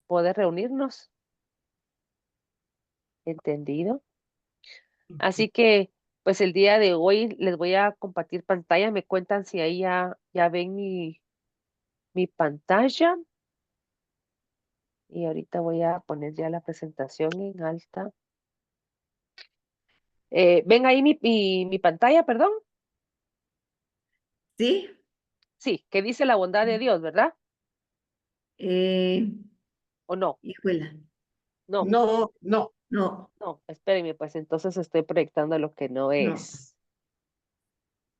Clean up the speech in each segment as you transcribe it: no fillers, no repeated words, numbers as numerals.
poder reunirnos. ¿Entendido? Así que, pues el día de hoy les voy a compartir pantalla. Me cuentan si ahí ya ven mi pantalla. Y ahorita voy a poner ya la presentación en alta. ¿Ven ahí mi pantalla, perdón? ¿Sí? Sí, que dice la bondad de Dios, ¿verdad? Eh, ¿O no? híjola. No, No, no. No, no, espérenme, pues entonces estoy proyectando lo que no no. es.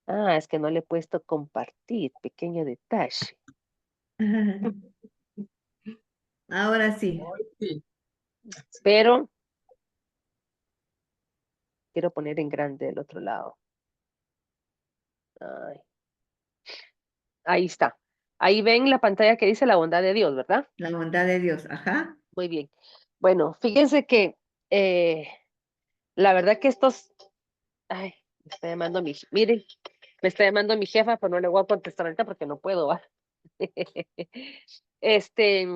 Ah, es que no le he puesto compartir, pequeño detalle. Ahora sí. Hoy sí. Pero quiero poner en grande el otro lado. Ay, ahí está. Ahí ven la pantalla que dice la bondad de Dios, ¿verdad? La bondad de Dios. Ajá. Muy bien. Bueno, fíjense que eh, la verdad que estos, ay, me está llamando miren, me está llamando mi jefa, pero no le voy a contestar ahorita porque no puedo, ¿va? Este,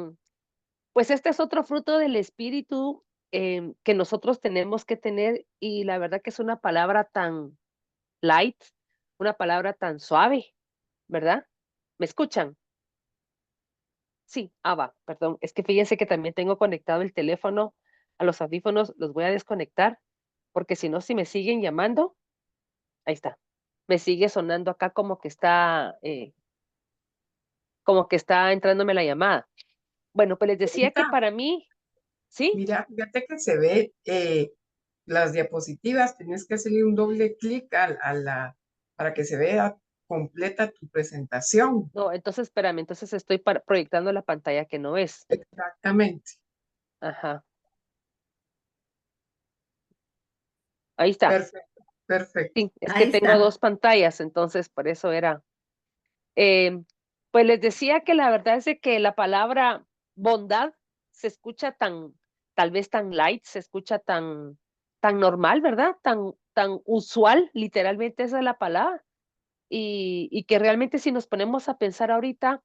pues este es otro fruto del espíritu que nosotros tenemos que tener y la verdad que es una palabra tan light, una palabra tan suave, ¿verdad? ¿Me escuchan? Sí, va, perdón. Es que fíjense que también tengo conectado el teléfono a los audífonos, los voy a desconectar, porque si no, si me siguen llamando, ahí está. Me sigue sonando acá como que está entrándome la llamada. Bueno, pues les decía que Ahorita, para mí, ¿sí? mira, fíjate que se ve las diapositivas, tienes que hacerle un doble clic para que se vea completa tu presentación. No, entonces espérame, entonces estoy proyectando la pantalla que no es. Exactamente. Ajá, ahí está. Perfecto, perfecto. Sí, es que Ahí tengo está. dos pantallas, entonces por eso era. Em, pues les decía que la verdad es de que la palabra bondad se escucha tal vez tan light, se escucha tan normal, ¿verdad? Tan usual, literalmente esa es la palabra. Y que realmente si nos ponemos a pensar ahorita,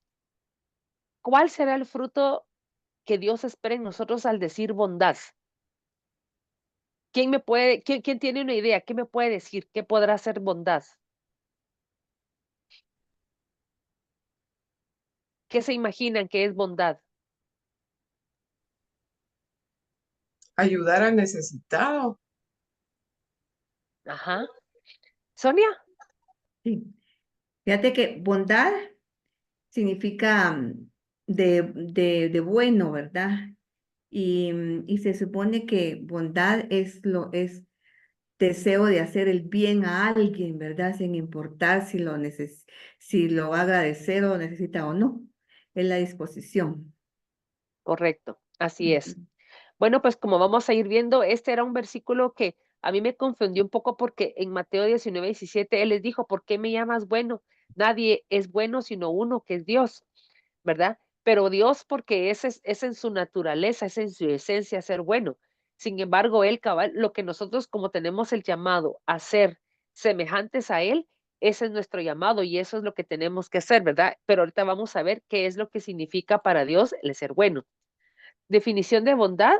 ¿cuál será el fruto que Dios espera en nosotros al decir bondad? ¿Quién tiene una idea? ¿Qué me puede decir? ¿Qué podrá ser bondad? ¿Qué se imaginan que es bondad? Ayudar al necesitado. Ajá. Sonia, Sí. Fíjate que bondad significa de bueno, ¿verdad? Y se supone que bondad es deseo de hacer el bien a alguien, ¿verdad? Sin importar si lo haga de cero, lo necesita o no. Es la disposición. correcto, así Ujú. es. Bueno, pues como vamos a ir viendo, este era un versículo que a mí me confundió un poco porque en Mateo 19:17 él les dijo, ¿por qué me llamas bueno? Nadie es bueno sino uno que es Dios, ¿verdad? Pero Dios porque es en su naturaleza, es en su esencia ser bueno. Sin embargo, él cabal, lo que nosotros como tenemos el llamado a ser semejantes a él, ese es nuestro llamado y eso es lo que tenemos que hacer, ¿verdad? Pero ahorita vamos a ver qué es lo que significa para Dios el ser bueno. Definición de bondad.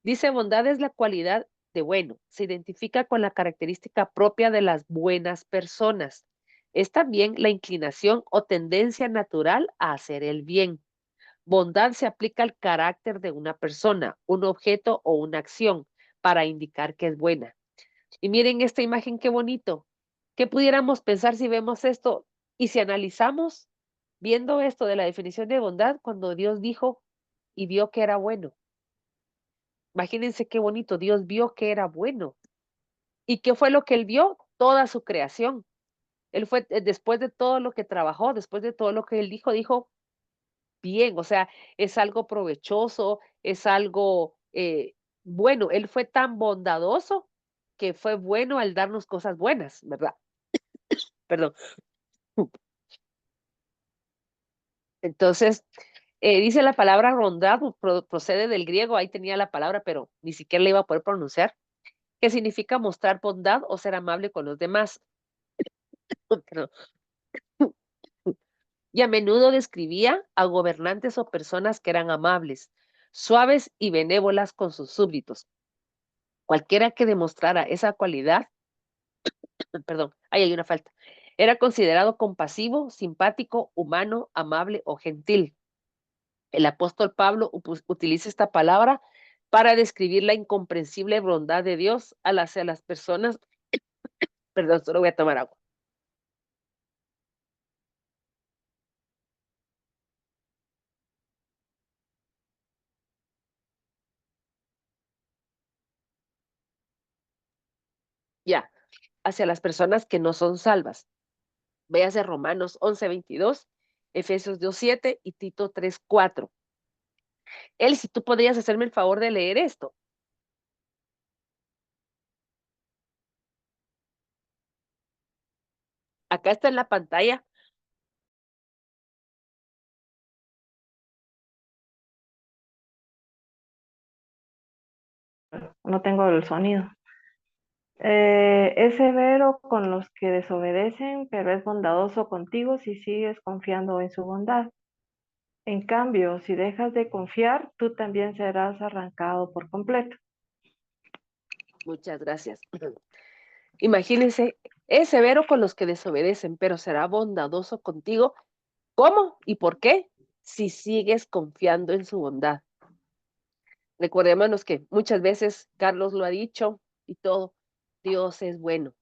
Dice, bondad es la cualidad de bueno. Se identifica con la característica propia de las buenas personas. Es también la inclinación o tendencia natural a hacer el bien. Bondad se aplica al carácter de una persona, un objeto o una acción para indicar que es buena. Y miren esta imagen, qué bonito. ¿Qué pudiéramos pensar si vemos esto y si analizamos viendo esto de la definición de bondad cuando Dios dijo y vio que era bueno? Imagínense qué bonito, Dios vio que era bueno. ¿Y qué fue lo que él vio? Toda su creación. Él fue, después de todo lo que trabajó, después de todo lo que él dijo, bien, o sea, es algo provechoso, es algo bueno. Él fue tan bondadoso que fue bueno al darnos cosas buenas, ¿verdad? Perdón. Entonces, dice la palabra bondad, procede del griego, ahí tenía la palabra, pero ni siquiera la iba a poder pronunciar, que significa mostrar bondad o ser amable con los demás. Perdón. Y a menudo describía a gobernantes o personas que eran amables. suaves y benévolas con sus súbditos. Cualquiera que demostrara esa cualidad, perdón, ahí hay una falta, era considerado compasivo, simpático, humano, amable o gentil. El apóstol Pablo utiliza esta palabra para describir la incomprensible bondad de Dios hacia las personas. Perdón, solo voy a tomar agua. Ya, hacia las personas que no son salvas. Véase Romanos 11:22, Efesios 2:7 y Tito 3:4. Él, si tú podrías hacerme el favor de leer esto. Acá está en la pantalla. No tengo el sonido. Es severo con los que desobedecen, pero es bondadoso contigo si sigues confiando en su bondad. En cambio, si dejas de confiar, tú también serás arrancado por completo. Muchas gracias. Imagínense, es severo con los que desobedecen, pero será bondadoso contigo. ¿Cómo y por qué? Si sigues confiando en su bondad. Recordémonos que muchas veces Carlos lo ha dicho y todo, Dios es bueno,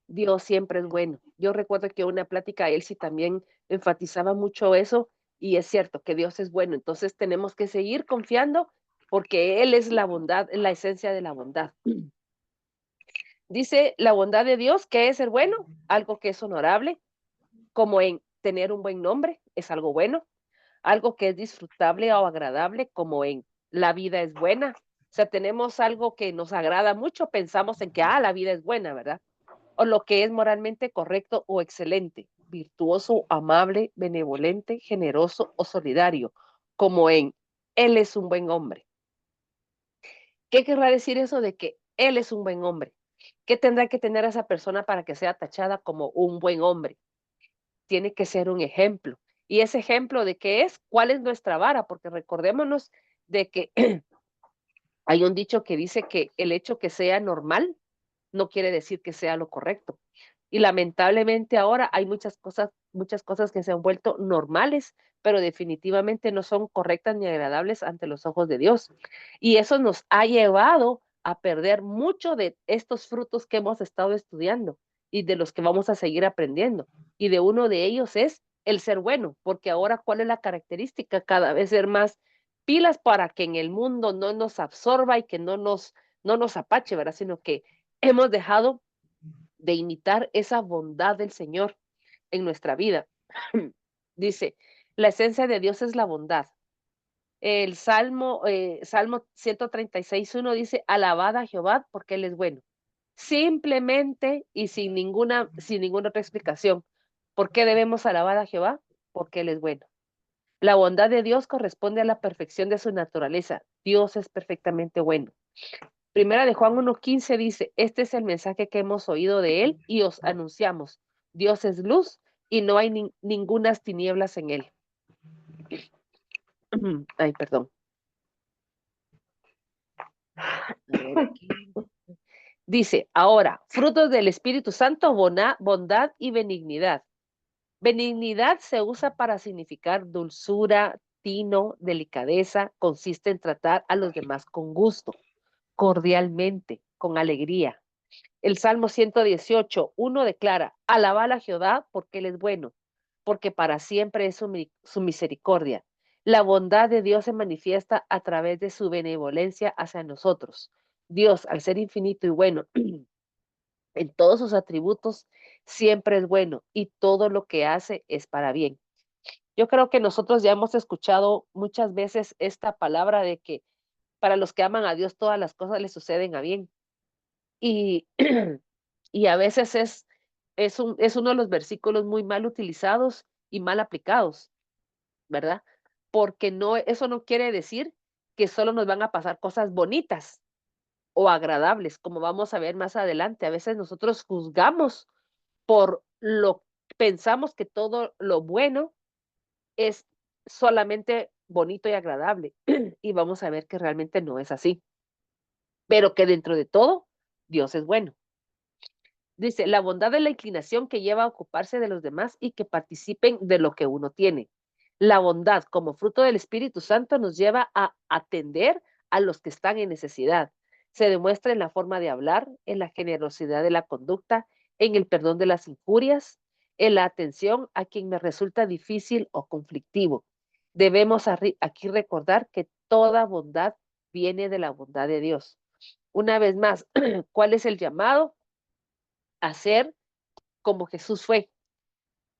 Dios siempre es bueno. Yo recuerdo que una plática él sí también enfatizaba mucho eso y es cierto que Dios es bueno, entonces tenemos que seguir confiando porque Él es la bondad, es la esencia de la bondad. Dice la bondad de Dios, ¿qué es ser bueno? Algo que es honorable, como en tener un buen nombre, es algo bueno, algo que es disfrutable o agradable, como en la vida es buena. O sea, tenemos algo que nos agrada mucho, pensamos en que, la vida es buena, ¿verdad? O lo que es moralmente correcto o excelente, virtuoso, amable, benevolente, generoso o solidario, como en él es un buen hombre. ¿Qué querrá decir eso de que él es un buen hombre? ¿Qué tendrá que tener esa persona para que sea tachada como un buen hombre? Tiene que ser un ejemplo. ¿Y ese ejemplo de qué es? ¿Cuál es nuestra vara? Porque recordémonos de que hay un dicho que dice que el hecho que sea normal no quiere decir que sea lo correcto. Y lamentablemente ahora hay muchas cosas que se han vuelto normales, pero definitivamente no son correctas ni agradables ante los ojos de Dios. Y eso nos ha llevado a perder mucho de estos frutos que hemos estado estudiando y de los que vamos a seguir aprendiendo. Y de uno de ellos es el ser bueno, porque ahora, ¿cuál es la característica? Cada vez ser más pilas para que en el mundo no nos absorba y que no nos apache, ¿verdad? Sino que hemos dejado de imitar esa bondad del Señor en nuestra vida. Dice, la esencia de Dios es la bondad. El Salmo 136:1 dice, alabad a Jehová porque Él es bueno. Simplemente y sin ninguna otra explicación. ¿Por qué debemos alabar a Jehová? Porque Él es bueno. La bondad de Dios corresponde a la perfección de su naturaleza. Dios es perfectamente bueno. Primera de Juan 1:15 dice, este es el mensaje que hemos oído de él y os anunciamos. Dios es luz y no hay ningunas tinieblas en él. Ay, perdón. A ver aquí. Dice, ahora, frutos del Espíritu Santo, bondad y benignidad. Benignidad se usa para significar dulzura, tino, delicadeza, consiste en tratar a los demás con gusto, cordialmente, con alegría. El Salmo 118:1 declara, alabad a Jehová porque Él es bueno, porque para siempre es su misericordia. La bondad de Dios se manifiesta a través de su benevolencia hacia nosotros. Dios, al ser infinito y bueno, en todos sus atributos, siempre es bueno y todo lo que hace es para bien. Yo creo que nosotros ya hemos escuchado muchas veces esta palabra de que para los que aman a Dios todas las cosas les suceden a bien. Y, y a veces es uno de los versículos muy mal utilizados y mal aplicados, ¿verdad? Porque no, eso no quiere decir que solo nos van a pasar cosas bonitas o agradables, como vamos a ver más adelante. A veces nosotros juzgamos por pensamos que todo lo bueno es solamente bonito y agradable. Y vamos a ver que realmente no es así, pero que dentro de todo, Dios es bueno. Dice, la bondad es la inclinación que lleva a ocuparse de los demás y que participen de lo que uno tiene. La bondad, como fruto del Espíritu Santo, nos lleva a atender a los que están en necesidad. Se demuestra en la forma de hablar, en la generosidad de la conducta, en el perdón de las injurias, en la atención a quien me resulta difícil o conflictivo. Debemos aquí recordar que toda bondad viene de la bondad de Dios. Una vez más, ¿cuál es el llamado? A ser como Jesús fue.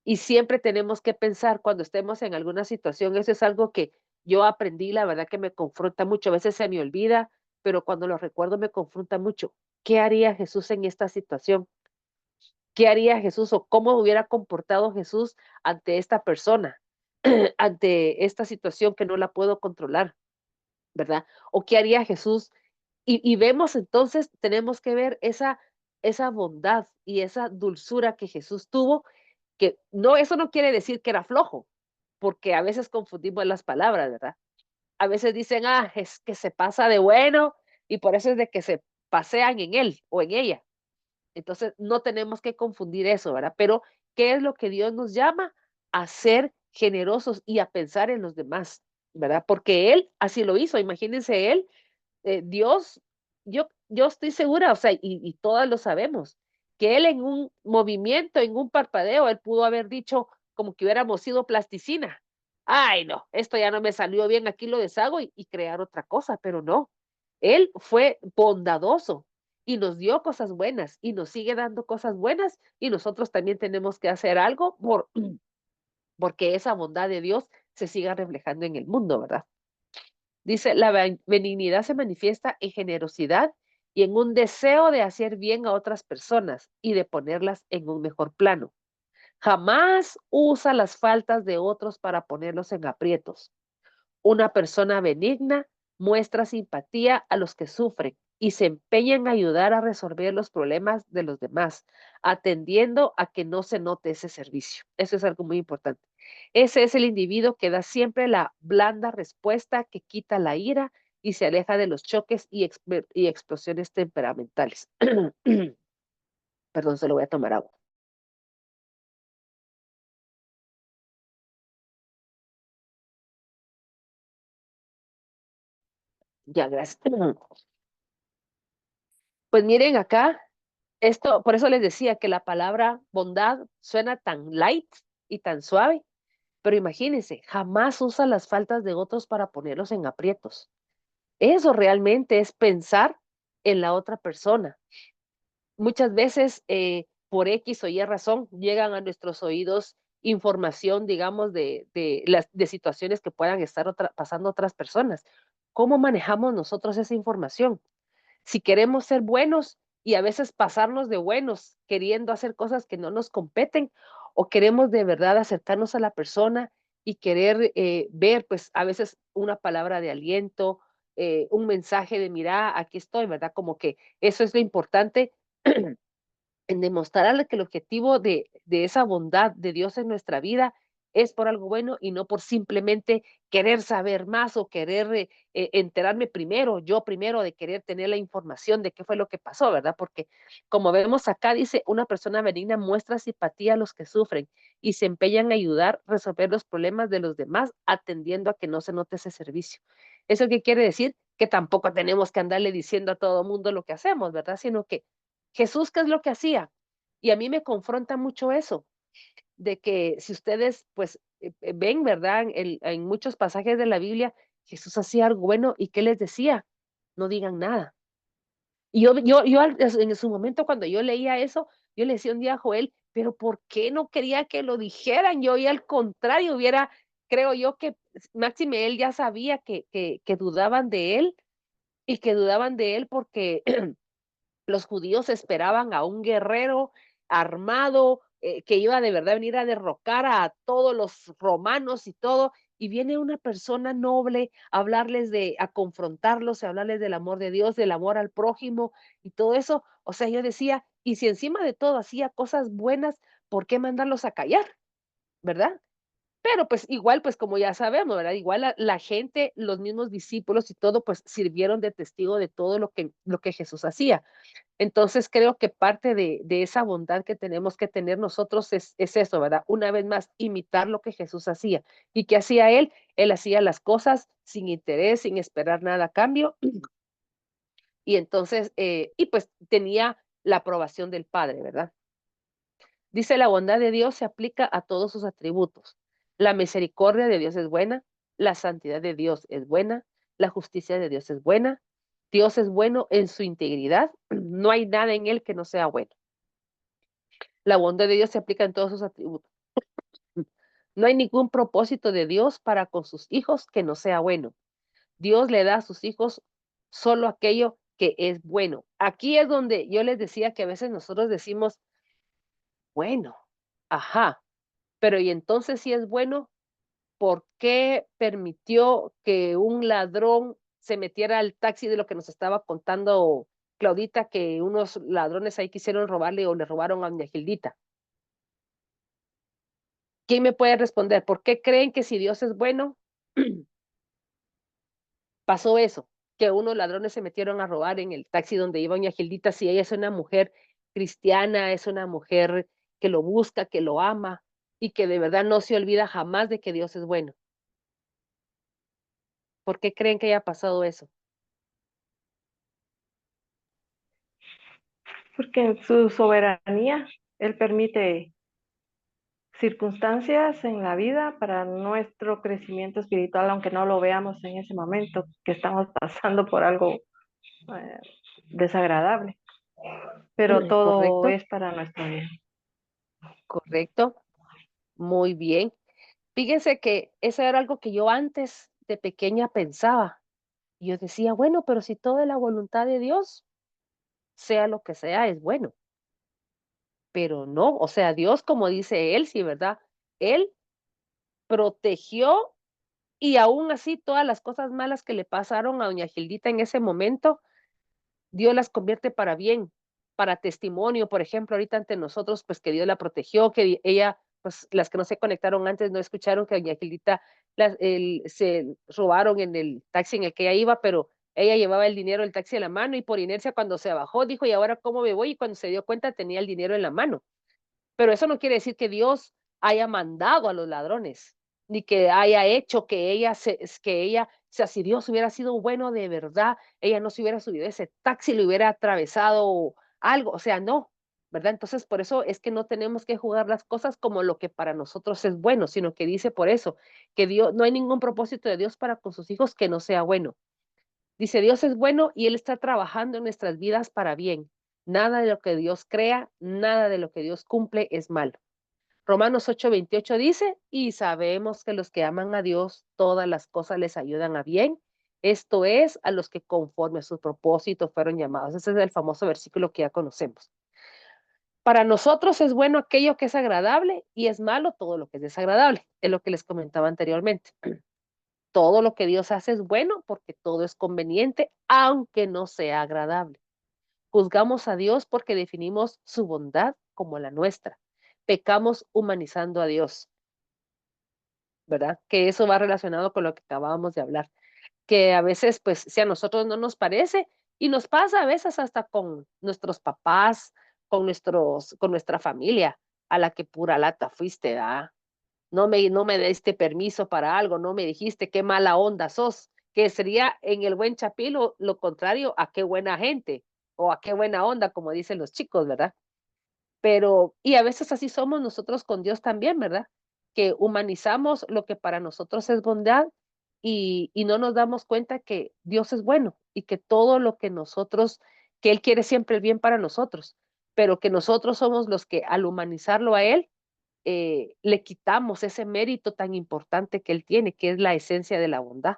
Y siempre tenemos que pensar cuando estemos en alguna situación, eso es algo que yo aprendí, la verdad que me confronta mucho, a veces se me olvida, pero cuando lo recuerdo me confronta mucho. ¿Qué haría Jesús en esta situación? ¿Qué haría Jesús o cómo hubiera comportado Jesús ante esta persona, ante esta situación que no la puedo controlar, ¿verdad? ¿O qué haría Jesús? Y vemos entonces, tenemos que ver esa bondad y esa dulzura que Jesús tuvo que no, eso no quiere decir que era flojo, porque a veces confundimos las palabras, ¿verdad? A veces dicen, es que se pasa de bueno y por eso es de que se pasean en él o en ella. Entonces, no tenemos que confundir eso, ¿verdad? Pero, ¿qué es lo que Dios nos llama? A ser generosos y a pensar en los demás, ¿verdad? Porque Él así lo hizo. Imagínense Él Dios, yo estoy segura, o sea, y todas lo sabemos, que él en un movimiento, en un parpadeo, él pudo haber dicho como que hubiéramos sido plasticina. Ay, no, esto ya no me salió bien, aquí lo deshago y crear otra cosa, pero no. Él fue bondadoso y nos dio cosas buenas y nos sigue dando cosas buenas y nosotros también tenemos que hacer algo porque esa bondad de Dios se siga reflejando en el mundo, ¿verdad? Dice, la benignidad se manifiesta en generosidad y en un deseo de hacer bien a otras personas y de ponerlas en un mejor plano. Jamás usa las faltas de otros para ponerlos en aprietos. Una persona benigna muestra simpatía a los que sufren y se empeña en ayudar a resolver los problemas de los demás, atendiendo a que no se note ese servicio. Eso es algo muy importante. Ese es el individuo que da siempre la blanda respuesta que quita la ira y se aleja de los choques y explosiones temperamentales. Perdón, se lo voy a tomar agua. Ya, gracias. Pues miren acá, esto, por eso les decía que la palabra bondad suena tan light y tan suave, pero imagínense, jamás usa las faltas de otros para ponerlos en aprietos. Eso realmente es pensar en la otra persona. Muchas veces, por X o Y razón, llegan a nuestros oídos información, digamos, de situaciones que puedan estar pasando otras personas. ¿Cómo manejamos nosotros esa información? Si queremos ser buenos y a veces pasarnos de buenos queriendo hacer cosas que no nos competen o queremos de verdad acercarnos a la persona y querer ver, pues a veces una palabra de aliento, un mensaje de mira, aquí estoy, ¿verdad? Como que eso es lo importante en demostrarle que el objetivo de esa bondad de Dios en nuestra vida es por algo bueno y no por simplemente querer saber más o querer enterarme primero, yo primero de querer tener la información de qué fue lo que pasó, ¿verdad? Porque como vemos acá, dice, una persona benigna muestra simpatía a los que sufren y se empeñan en ayudar a resolver los problemas de los demás, atendiendo a que no se note ese servicio. ¿Eso qué quiere decir? Que tampoco tenemos que andarle diciendo a todo mundo lo que hacemos, ¿verdad? Sino que Jesús, ¿qué es lo que hacía? Y a mí me confronta mucho eso, de que si ustedes, pues, ven, ¿verdad? En muchos pasajes de la Biblia, Jesús hacía algo bueno y ¿qué les decía? No digan nada. Y en su momento cuando yo leía eso, yo le decía un día a Joel, pero ¿por qué no quería que lo dijeran? Yo y al contrario hubiera, creo yo que máxime él ya sabía que dudaban de él y que dudaban de él porque los judíos esperaban a un guerrero armado que iba de verdad a venir a derrocar a todos los romanos y todo, y viene una persona noble a hablarles a confrontarlos, a hablarles del amor de Dios, del amor al prójimo y todo eso. O sea, yo decía, y si encima de todo hacía cosas buenas, ¿por qué mandarlos a callar? ¿Verdad? Pero pues igual, pues como ya sabemos, ¿verdad? Igual la gente, los mismos discípulos y todo, pues sirvieron de testigo de todo lo que Jesús hacía. Entonces creo que parte de esa bondad que tenemos que tener nosotros es eso, ¿verdad? Una vez más, imitar lo que Jesús hacía. ¿Y qué hacía él? Él hacía las cosas sin interés, sin esperar nada a cambio. Y entonces, y pues tenía la aprobación del Padre, ¿verdad? Dice, la bondad de Dios se aplica a todos sus atributos. La misericordia de Dios es buena, la santidad de Dios es buena, la justicia de Dios es buena. Dios es bueno en su integridad, no hay nada en él que no sea bueno. La bondad de Dios se aplica en todos sus atributos. No hay ningún propósito de Dios para con sus hijos que no sea bueno. Dios le da a sus hijos solo aquello que es bueno. Aquí es donde yo les decía que a veces nosotros decimos, bueno, ajá, pero y entonces si es bueno, ¿por qué permitió que un ladrón se metiera al taxi de lo que nos estaba contando Claudita, que unos ladrones ahí quisieron robarle o le robaron a doña Gildita? ¿Quién me puede responder? ¿Por qué creen que si Dios es bueno, pasó eso? Que unos ladrones se metieron a robar en el taxi donde iba doña Gildita, si ella es una mujer cristiana, es una mujer que lo busca, que lo ama y que de verdad no se olvida jamás de que Dios es bueno. ¿Por qué creen que haya pasado eso? Porque en su soberanía, Él permite circunstancias en la vida para nuestro crecimiento espiritual, aunque no lo veamos en ese momento, que estamos pasando por algo eh, desagradable, pero todo ¿Correcto? es para nuestro bien. ¿Correcto? Muy bien. Fíjense que eso era algo que yo antes de pequeña pensaba. Y yo decía, bueno, pero si todo es la voluntad de Dios, sea lo que sea, es bueno. Pero no, o sea, Dios, como dice él, sí, ¿verdad? Él protegió y aún así todas las cosas malas que le pasaron a doña Gildita en ese momento, Dios las convierte para bien, para testimonio, por ejemplo, ahorita ante nosotros, pues que Dios la protegió, que ella, pues las que no se conectaron antes no escucharon que doña Gildita se robaron en el taxi en el que ella iba, pero ella llevaba el dinero del taxi en la mano y por inercia cuando se bajó dijo, ¿y ahora cómo me voy? Y cuando se dio cuenta tenía el dinero en la mano. Pero eso no quiere decir que Dios haya mandado a los ladrones, ni que haya hecho que ella, o sea, si Dios hubiera sido bueno de verdad, ella no se hubiera subido a ese taxi, le hubiera atravesado algo, o sea, no, ¿verdad? Entonces, por eso es que no tenemos que jugar las cosas como lo que para nosotros es bueno, sino que dice por eso, que Dios, no hay ningún propósito de Dios para con sus hijos que no sea bueno. Dice, Dios es bueno y Él está trabajando en nuestras vidas para bien. Nada de lo que Dios crea, nada de lo que Dios cumple es malo. Romanos 8:28 dice, y sabemos que los que aman a Dios, todas las cosas les ayudan a bien. Esto es, a los que conforme a su propósito fueron llamados. Ese es el famoso versículo que ya conocemos. Para nosotros es bueno aquello que es agradable y es malo todo lo que es desagradable. Es lo que les comentaba anteriormente. Todo lo que Dios hace es bueno porque todo es conveniente, aunque no sea agradable. Juzgamos a Dios porque definimos su bondad como la nuestra. Pecamos humanizando a Dios, ¿verdad? Que eso va relacionado con lo que acabábamos de hablar. Que a veces, pues, si a nosotros no nos parece, y nos pasa a veces hasta con nuestros papás, con nuestra familia, a la que pura lata fuiste, ¿ah? No me diste permiso para algo, no me dijiste qué mala onda sos, que sería en el buen chapilo lo contrario a qué buena gente o a qué buena onda, como dicen los chicos, ¿verdad? Pero, y a veces así somos nosotros con Dios también, ¿verdad? Que humanizamos lo que para nosotros es bondad y no nos damos cuenta que Dios es bueno y que todo lo que nosotros, que Él quiere siempre el bien para nosotros, pero que nosotros somos los que al humanizarlo a Él, le quitamos ese mérito tan importante que Él tiene, que es la esencia de la bondad.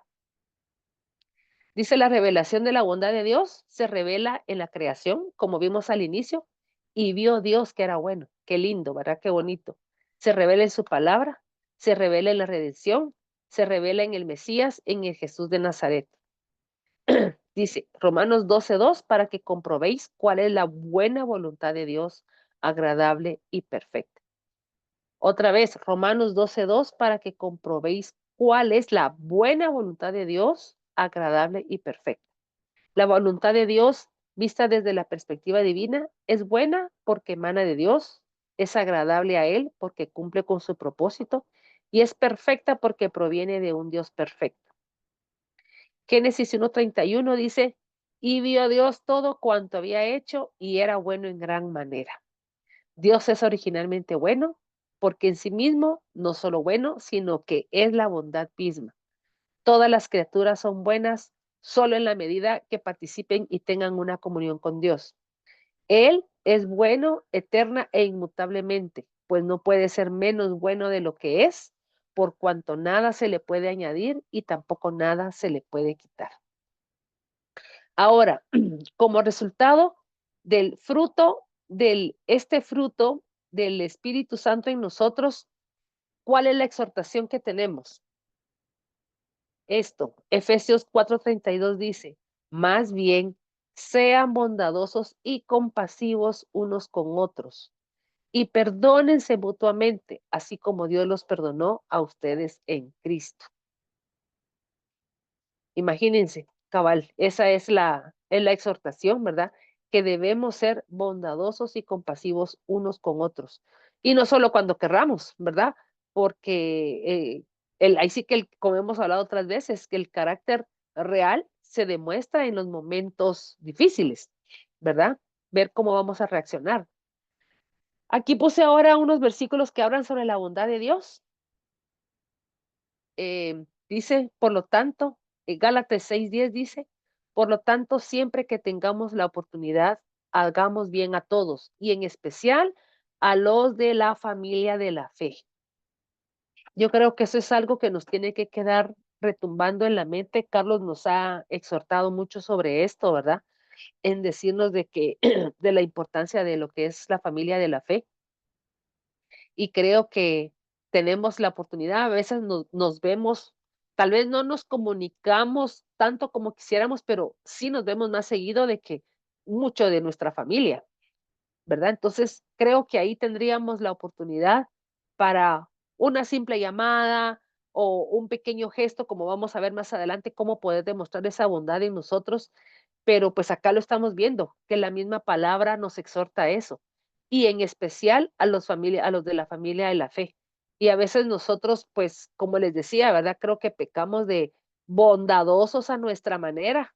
Dice la revelación de la bondad de Dios se revela en la creación, como vimos al inicio, y vio Dios que era bueno. Qué lindo, ¿verdad? Qué bonito. Se revela en su palabra, se revela en la redención, se revela en el Mesías, en el Jesús de Nazaret. Dice Romanos 12:2, para que comprobéis cuál es la buena voluntad de Dios, agradable y perfecta. Otra vez, Romanos 12:2, para que comprobéis cuál es la buena voluntad de Dios, agradable y perfecta. La voluntad de Dios, vista desde la perspectiva divina, es buena porque emana de Dios, es agradable a Él porque cumple con su propósito y es perfecta porque proviene de un Dios perfecto. Génesis 1:31 dice, y vio Dios todo cuanto había hecho y era bueno en gran manera. Dios es originalmente bueno porque en sí mismo no solo bueno, sino que es la bondad misma. Todas las criaturas son buenas solo en la medida que participen y tengan una comunión con Dios. Él es bueno eterna e inmutablemente, pues no puede ser menos bueno de lo que es, por cuanto nada se le puede añadir y tampoco nada se le puede quitar. Ahora, como resultado del fruto, este fruto del Espíritu Santo en nosotros, ¿cuál es la exhortación que tenemos? Esto, Efesios 4:32 dice, más bien, sean bondadosos y compasivos unos con otros, y perdónense mutuamente, así como Dios los perdonó a ustedes en Cristo. Imagínense, cabal, esa es la exhortación, ¿verdad? Que debemos ser bondadosos y compasivos unos con otros. Y no solo cuando querramos, ¿verdad? Porque ahí sí que, como hemos hablado otras veces, que el carácter real se demuestra en los momentos difíciles, ¿verdad? Ver cómo vamos a reaccionar. Aquí puse ahora unos versículos que hablan sobre la bondad de Dios. Dice, por lo tanto, Gálatas 6:10 dice, por lo tanto, siempre que tengamos la oportunidad, hagamos bien a todos y en especial a los de la familia de la fe. Yo creo que eso es algo que nos tiene que quedar retumbando en la mente. Carlos nos ha exhortado mucho sobre esto, ¿verdad? En decirnos de que de la importancia de lo que es la familia de la fe. Y creo que tenemos la oportunidad, a veces nos vemos, tal vez no nos comunicamos tanto como quisiéramos, pero sí nos vemos más seguido de que mucho de nuestra familia, ¿verdad? Entonces, creo que ahí tendríamos la oportunidad para una simple llamada o un pequeño gesto, como vamos a ver más adelante, cómo poder demostrar esa bondad en nosotros, pero pues acá lo estamos viendo, que la misma palabra nos exhorta a eso, y en especial a los de la familia de la fe. Y a veces nosotros, pues, como les decía, ¿verdad? Creo que pecamos de bondadosos a nuestra manera,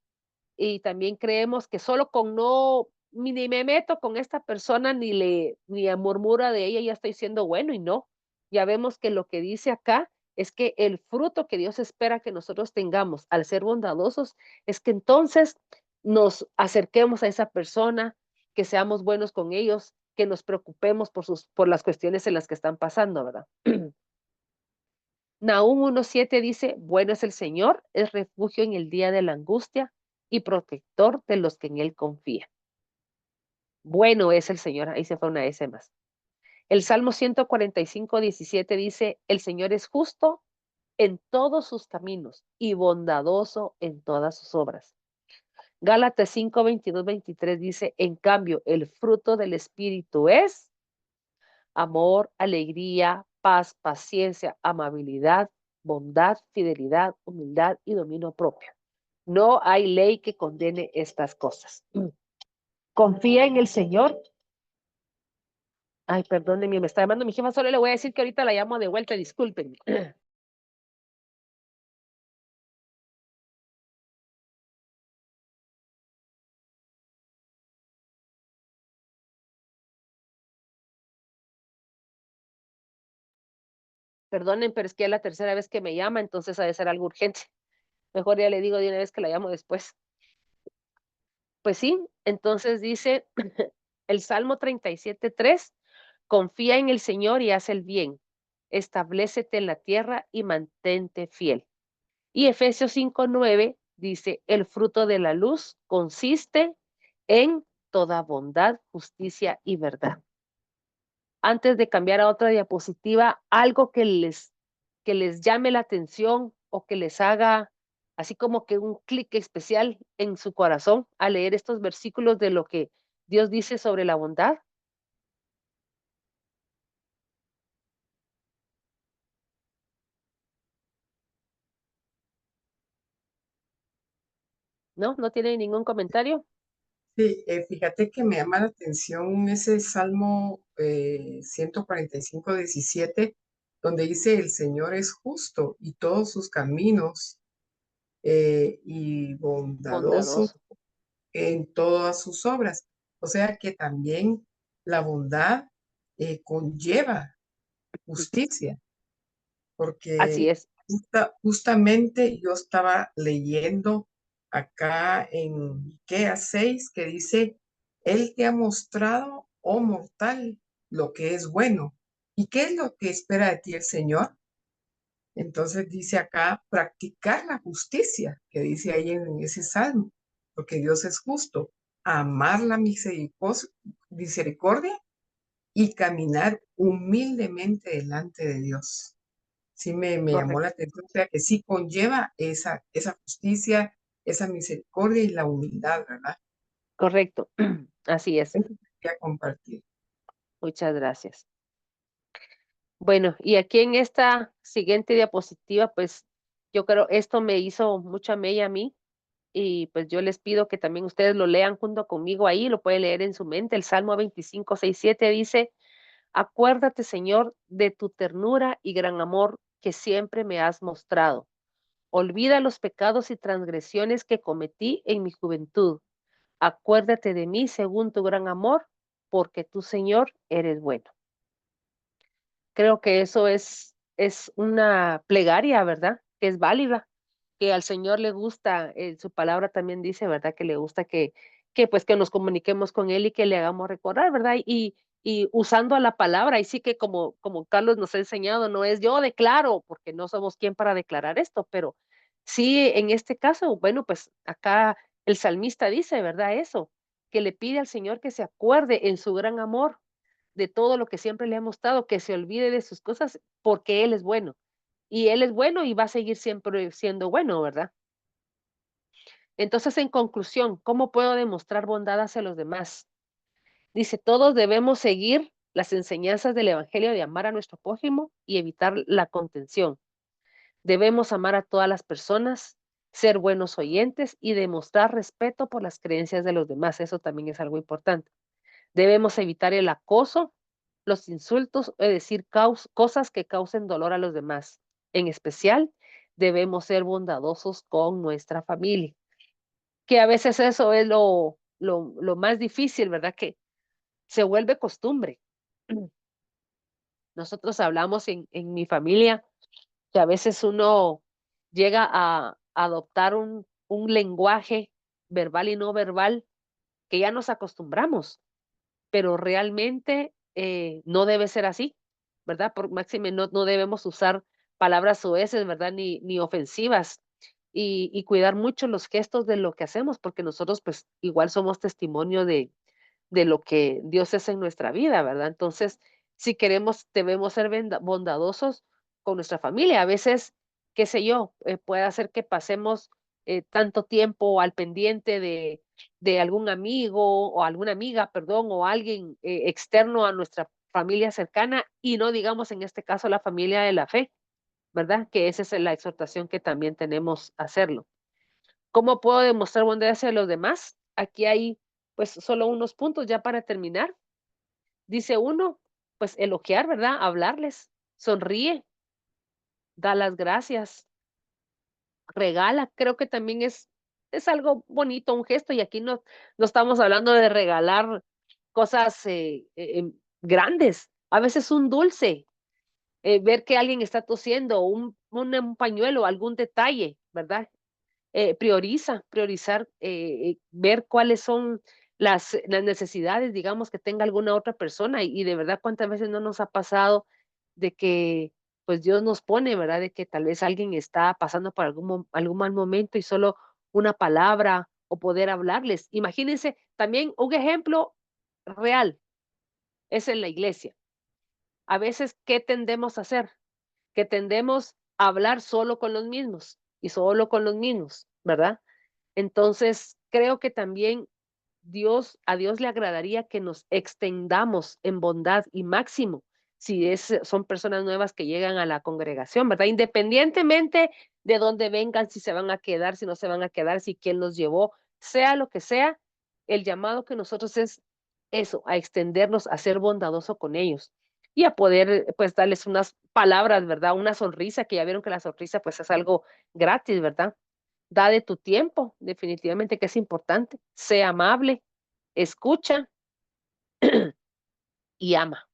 y también creemos que solo con no, ni me meto con esta persona, ni a murmura de ella, ya estoy siendo bueno, y no. Ya vemos que lo que dice acá es que el fruto que Dios espera que nosotros tengamos al ser bondadosos es que entonces nos acerquemos a esa persona, que seamos buenos con ellos, que nos preocupemos por las cuestiones en las que están pasando, ¿verdad? Nahum 1:7 dice, bueno es el Señor, es refugio en el día de la angustia y protector de los que en Él confían. Bueno es el Señor, ahí se fue una S más. El Salmo 145:17 dice, el Señor es justo en todos sus caminos y bondadoso en todas sus obras. Gálatas 5:22-23 dice, en cambio, el fruto del Espíritu es amor, alegría, paz, paciencia, amabilidad, bondad, fidelidad, humildad y dominio propio. No hay ley que condene estas cosas. Confía en el Señor. Ay, perdónenme, me está llamando mi jefa, solo le voy a decir que ahorita la llamo de vuelta, discúlpenme. Perdonen, pero es que es la tercera vez que me llama, entonces ha de ser algo urgente. Mejor ya le digo de una vez que la llamo después. Pues sí, entonces dice el Salmo 37:3, confía en el Señor y haz el bien, establécete en la tierra y mantente fiel. Y Efesios 5:9 dice, el fruto de la luz consiste en toda bondad, justicia y verdad. Antes de cambiar a otra diapositiva, algo que les llame la atención o que les haga así como que un clic especial en su corazón al leer estos versículos de lo que Dios dice sobre la bondad. ¿No? ¿No tiene ningún comentario? Sí, fíjate que me llama la atención ese Salmo 145:17, donde dice, el Señor es justo y todos sus caminos y bondadoso Bondadoso. en todas sus obras. O sea que también la bondad conlleva justicia, Así porque es. justamente yo estaba leyendo acá en Miqueas 6 que dice, Él te ha mostrado, oh mortal, lo que es bueno. ¿Y qué es lo que espera de ti el Señor? Entonces dice acá, practicar la justicia, que dice ahí en ese salmo, porque Dios es justo, amar la misericordia y caminar humildemente delante de Dios. Sí me llamó la Correcto. atención, o sea que sí conlleva esa justicia, esa misericordia y la humildad, ¿verdad? Correcto. Así es. Eso quería compartir. Muchas gracias. Bueno, y aquí en esta siguiente diapositiva, pues yo creo esto me hizo mucha mella a mí y pues yo les pido que también ustedes lo lean junto conmigo ahí, lo pueden leer en su mente. El Salmo 25, 6, 7 dice, acuérdate, Señor, de tu ternura y gran amor que siempre me has mostrado. Olvida los pecados y transgresiones que cometí en mi juventud. Acuérdate de mí según tu gran amor, porque tú, Señor, eres bueno. Creo que eso es una plegaria, ¿verdad? Que es válida, que al Señor le gusta, su palabra también dice, ¿verdad? Que le gusta que pues que nos comuniquemos con Él y que le hagamos recordar, ¿verdad? Y usando a la palabra, y sí que como Carlos nos ha enseñado, no es yo declaro, porque no somos quien para declarar esto, pero sí, en este caso, bueno, pues acá el salmista dice, ¿verdad? Eso, que le pide al Señor que se acuerde en su gran amor de todo lo que siempre le ha mostrado, que se olvide de sus cosas porque Él es bueno. Y Él es bueno y va a seguir siempre siendo bueno, ¿verdad? Entonces, en conclusión, ¿cómo puedo demostrar bondad hacia los demás? Dice, todos debemos seguir las enseñanzas del Evangelio de amar a nuestro prójimo y evitar la contención. Debemos amar a todas las personas, ser buenos oyentes y demostrar respeto por las creencias de los demás. Eso también es algo importante. Debemos evitar el acoso, los insultos o decir cosas que causen dolor a los demás. En especial, debemos ser bondadosos con nuestra familia, que a veces eso es lo más difícil, ¿verdad? Que se vuelve costumbre. Nosotros hablamos en mi familia que a veces uno llega a adoptar un lenguaje verbal y no verbal que ya nos acostumbramos, pero realmente no debe ser así, ¿verdad? Por máxime no debemos usar palabras soeces, ¿verdad? Ni ofensivas y cuidar mucho los gestos de lo que hacemos, porque nosotros pues igual somos testimonio de lo que Dios es en nuestra vida, ¿verdad? Entonces, si queremos, debemos ser bondadosos con nuestra familia. A veces, qué sé yo, puede hacer que pasemos tanto tiempo al pendiente de algún amigo o alguna amiga, perdón, o alguien externo a nuestra familia cercana y no digamos en este caso la familia de la fe, ¿verdad? Que esa es la exhortación que también tenemos a hacerlo. ¿Cómo puedo demostrar bondad hacia los demás? Aquí hay pues solo unos puntos ya para terminar. Dice uno, pues elogiar, ¿verdad? Hablarles, sonríe, da las gracias, regala. Creo que también es algo bonito, un gesto, y aquí no estamos hablando de regalar cosas grandes. A veces un dulce, ver que alguien está tosiendo, un pañuelo, algún detalle, ¿verdad? Priorizar, ver cuáles son las necesidades, digamos, que tenga alguna otra persona y de verdad cuántas veces no nos ha pasado de que pues Dios nos pone, ¿verdad? De que tal vez alguien está pasando por algún mal momento y solo una palabra o poder hablarles. Imagínense, también un ejemplo real es en la iglesia. A veces, ¿qué tendemos a hacer? Que tendemos a hablar solo con los mismos y solo con los mismos, ¿verdad? Entonces, creo que también a Dios le agradaría que nos extendamos en bondad y máximo si son personas nuevas que llegan a la congregación, ¿verdad? Independientemente de dónde vengan, si se van a quedar, si no se van a quedar, si quién los llevó, sea lo que sea, el llamado que nosotros es eso, a extendernos, a ser bondadoso con ellos y a poder, pues, darles unas palabras, ¿verdad? Una sonrisa, que ya vieron que la sonrisa, pues, es algo gratis, ¿verdad? Da de tu tiempo, definitivamente que es importante. Sé amable, escucha y ama.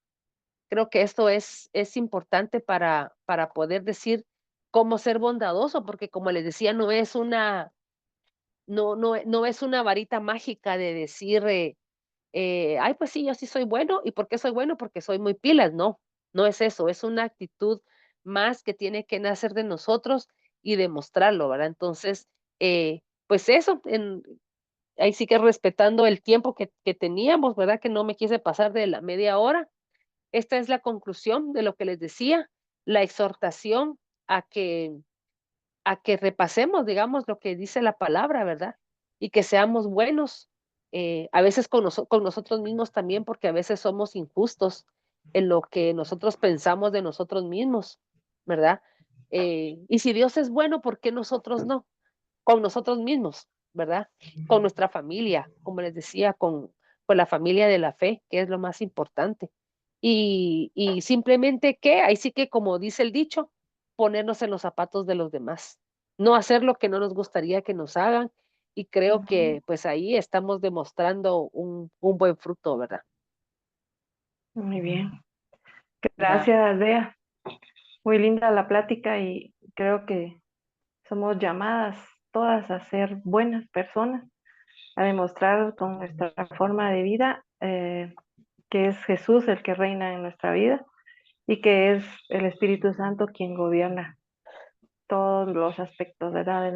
Creo que esto es importante para poder decir cómo ser bondadoso, porque como les decía, no es una varita mágica de decir, ay, pues sí, yo sí soy bueno. ¿Y por qué soy bueno? Porque soy muy pilas. No, no es eso. Es una actitud más que tiene que nacer de nosotros y demostrarlo, ¿verdad? Entonces, pues eso, ahí sí que respetando el tiempo que teníamos, ¿verdad? Que no me quise pasar de la media hora. Esta es la conclusión de lo que les decía, la exhortación a que repasemos, digamos, lo que dice la palabra, ¿verdad? Y que seamos buenos, a veces con nosotros mismos también, porque a veces somos injustos en lo que nosotros pensamos de nosotros mismos, ¿verdad? Y si Dios es bueno, ¿por qué nosotros no? Con nosotros mismos, ¿verdad? Con nuestra familia, como les decía, con la familia de la fe, que es lo más importante. Y simplemente que, ahí sí que como dice el dicho, ponernos en los zapatos de los demás, no hacer lo que no nos gustaría que nos hagan, y creo Ujú. que pues ahí estamos demostrando un buen fruto, ¿verdad? Muy bien. ¿Verdad? Gracias, Bea. Muy linda la plática y creo que somos llamadas todas a ser buenas personas, a demostrar con nuestra forma de vida que es Jesús el que reina en nuestra vida y que es el Espíritu Santo quien gobierna todos los aspectos, ¿verdad? de